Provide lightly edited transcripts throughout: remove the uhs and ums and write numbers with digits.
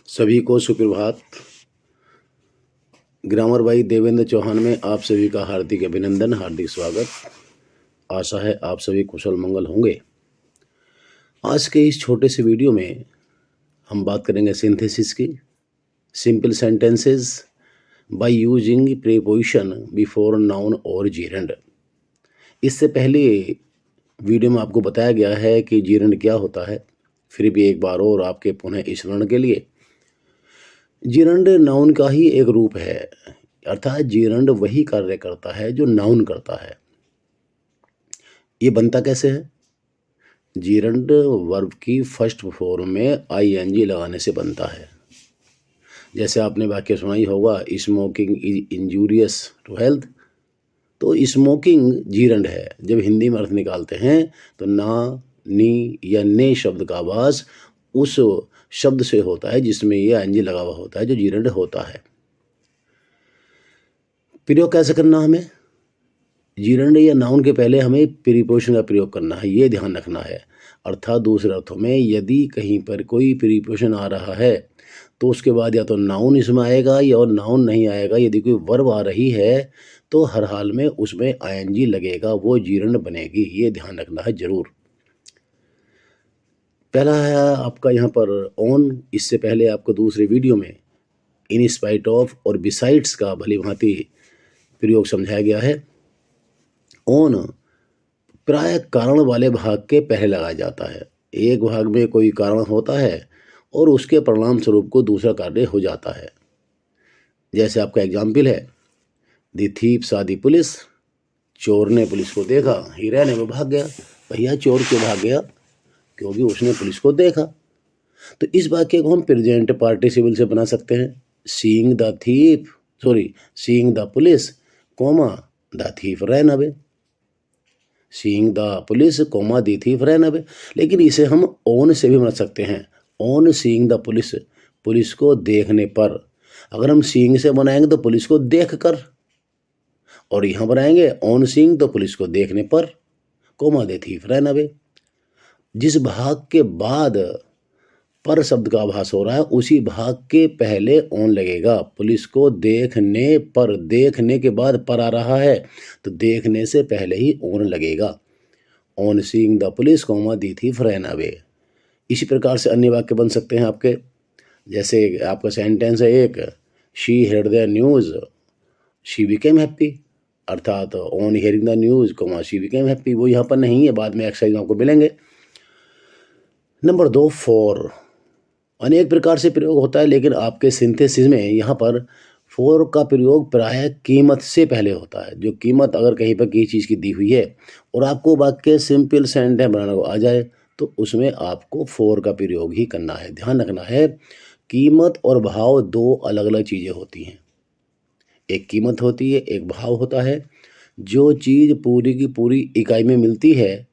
सभी को सुप्रभात। ग्रामर भाई देवेंद्र चौहान में आप सभी का हार्दिक अभिनंदन, हार्दिक स्वागत। आशा है आप सभी कुशल मंगल होंगे। आज के इस छोटे से वीडियो में हम बात करेंगे सिंथेसिस की, simple sentences by using preposition before noun और जीरंड। इससे पहले वीडियो में आपको बताया गया है कि जीरंड क्या होता है, फिर भी एक बार और आपके पुनः स्मरण के लिए। जीरंड नाउन का ही एक रूप है, अर्थात जीरंड वही कार्य करता है जो नाउन करता है। ये बनता कैसे है? जीरंड वर्ब की फर्स्ट फॉर्म में आईएनजी लगाने से बनता है। जैसे आपने वाक्य सुना ही होगा, smoking is injurious to health. तो स्मोकिंग जीरंड है। जब हिंदी में अर्थ निकालते हैं तो ना, नी या ने शब्द का आभास उस शब्द से होता है जिसमें ये आईएनजी लगा हुआ होता है, जो जीरंड होता है। प्रयोग कैसे करना हमें? जीरंड या नाउन के पहले हमें प्रीपोजिशन का प्रयोग करना है, ये ध्यान रखना है। अर्थात दूसरे अर्थों में यदि कहीं पर कोई प्रीपोजिशन आ रहा है तो उसके बाद या तो नाउन इसमें आएगा या और नाउन नहीं आएगा। यदि कोई वर्ब आ रही है तो हर हाल में उसमें आईएनजी लगेगा, वो जीरंड बनेगी, ये ध्यान रखना है जरूर। पहला है आपका यहाँ पर ऑन। इससे पहले आपको दूसरे वीडियो में इन स्पाइट ऑफ और बिसाइड्स का भली भांति प्रयोग समझाया गया है। ऑन प्राय कारण वाले भाग के पहले लगाया जाता है। एक भाग में कोई कारण होता है और उसके परिणाम स्वरूप को दूसरा कार्य हो जाता है। जैसे आपका एग्जाम्पल है, द थीप सा द पुलिस। चोर ने पुलिस को देखा, ही रहने में भाग गया। भैया चोर क्यों भाग गया? क्योंकि उसने पुलिस को देखा। तो इस वाक्य को हम प्रेजेंट पार्टिसिपल से बना सकते हैं। Seeing the police comma the thief ran away. Seeing the police comma the thief ran away. लेकिन इसे हम ऑन से भी बना सकते हैं। On seeing the police, police को देखने पर। अगर हम सीइंग से बनाएंगे तो पुलिस को देख कर, और यहाँ बनाएंगे ऑन सीइंग तो पुलिस को देखने पर, comma the thief ran away. जिस भाग के बाद पर शब्द का आभास हो रहा है उसी भाग के पहले ऑन लगेगा। पुलिस को देखने पर, देखने के बाद पर आ रहा है तो देखने से पहले ही ऑन लगेगा। On seeing the police comma the thief ran away. इसी प्रकार से अन्य वाक्य बन सकते हैं आपके। जैसे आपका सेंटेंस है एक, she heard the news she became happy. अर्थात on hearing the news comma she became happy. वो यहाँ पर नहीं है, बाद में एक्सरसाइज में आपको मिलेंगे। Number 2, for. अनेक प्रकार से प्रयोग होता है, लेकिन आपके सिंथेसिस में यहाँ पर फॉर का प्रयोग प्रायः कीमत से पहले होता है। जो कीमत अगर कहीं पर किसी चीज़ की दी हुई है और आपको वाक्य सिंपल सेंटेंस बनाना को आ जाए तो उसमें आपको फॉर का प्रयोग ही करना है। ध्यान रखना है, कीमत और भाव दो अलग अलग चीज़ें होती हैं। एक कीमत होती है, एक भाव होता है। जो चीज़ पूरी की पूरी इकाई में मिलती है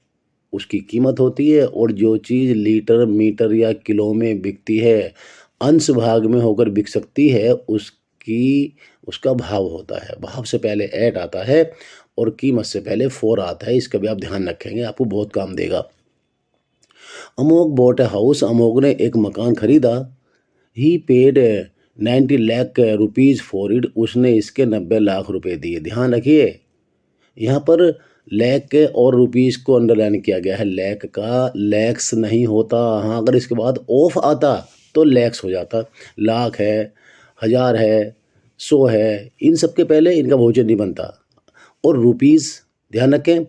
उसकी कीमत होती है, और जो चीज़ लीटर, मीटर या किलो में बिकती है, अंश भाग में होकर बिक सकती है, उसका भाव होता है। भाव से पहले एट आता है और कीमत से पहले फॉर आता है। इसका भी आप ध्यान रखेंगे, आपको बहुत काम देगा। Amok bought a house. Amok ने एक मकान खरीदा। He paid 90 lakh rupees for it. उसने इसके 90 लाख रुपए दिए। ध्यान रखिए, यहाँ पर लैक और रुपीज़ को अंडरलाइन किया गया है। लैक का लैक्स नहीं होता। हाँ, अगर इसके बाद ऑफ आता तो लैक्स हो जाता। लाख है, हज़ार है, 100 है, इन सब के पहले इनका बहुवचन नहीं बनता। और रुपीज़ ध्यान रखें,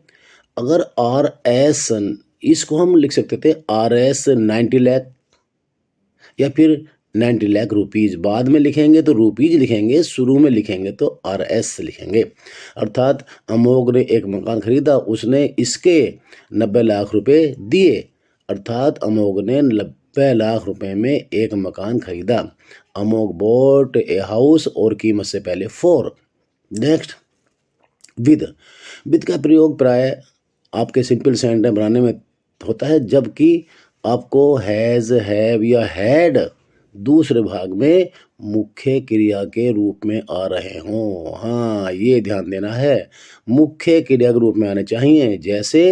अगर आर एस, इसको हम लिख सकते थे आर एस 90 लाख, या फिर 90 लाख रुपीज़। बाद में लिखेंगे तो रुपीज़ लिखेंगे, शुरू में लिखेंगे तो आर एस लिखेंगे। अर्थात अमोघ ने एक मकान खरीदा, उसने इसके 90 लाख रुपए दिए। अर्थात अमोघ ने 90 लाख रुपए में एक मकान खरीदा। अमोघ बॉट ए हाउस, और कीमत से पहले फॉर। नेक्स्ट, विद का प्रयोग प्राय आपके सिंपल सेंटेंस बनाने में होता है, जबकि आपको हैज़, हैव या हैड दूसरे भाग में मुख्य क्रिया के रूप में आ रहे हों। हाँ, ये ध्यान देना है, मुख्य क्रिया के रूप में आने चाहिए। जैसे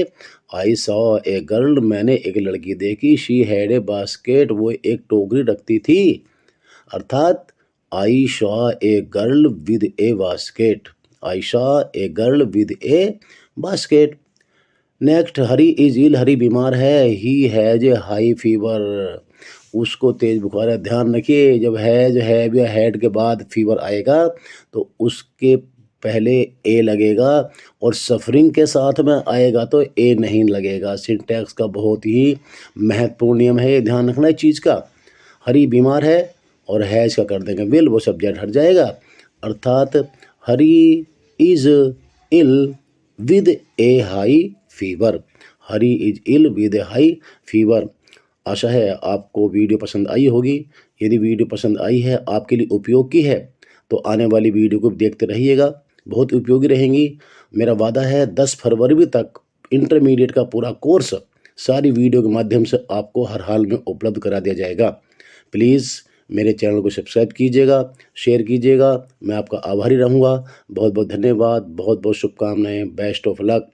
आई सॉ ए गर्ल, मैंने एक लड़की देखी। शी हैड ए बास्केट, वो एक टोकरी रखती थी। अर्थात I saw a girl with a basket, I saw a girl with a basket. Next, Hari is ill, Hari बीमार है। He has a high fever, उसको तेज बुखार है। ध्यान रखिए, जब हैज हैव या हैड के बाद फीवर आएगा तो उसके पहले ए लगेगा, और सफरिंग के साथ में आएगा तो ए नहीं लगेगा। सिंटैक्स का बहुत ही महत्वपूर्ण नियम है, ये ध्यान रखना है चीज़ का। हरी बीमार है और हैज का कर देंगे विल, वो सब्जेक्ट हट जाएगा। अर्थात Hari is ill with a high fever, Hari is ill with a high fever. आशा है आपको वीडियो पसंद आई होगी। यदि वीडियो पसंद आई है, आपके लिए उपयोग की है, तो आने वाली वीडियो को देखते रहिएगा, बहुत उपयोगी रहेंगी। मेरा वादा है 10 फरवरी तक इंटरमीडिएट का पूरा कोर्स सारी वीडियो के माध्यम से आपको हर हाल में उपलब्ध करा दिया जाएगा। प्लीज़ मेरे चैनल को सब्सक्राइब कीजिएगा, शेयर कीजिएगा, मैं आपका आभारी रहूँगा। बहुत बहुत धन्यवाद, बहुत बहुत शुभकामनाएं, बेस्ट ऑफ लक।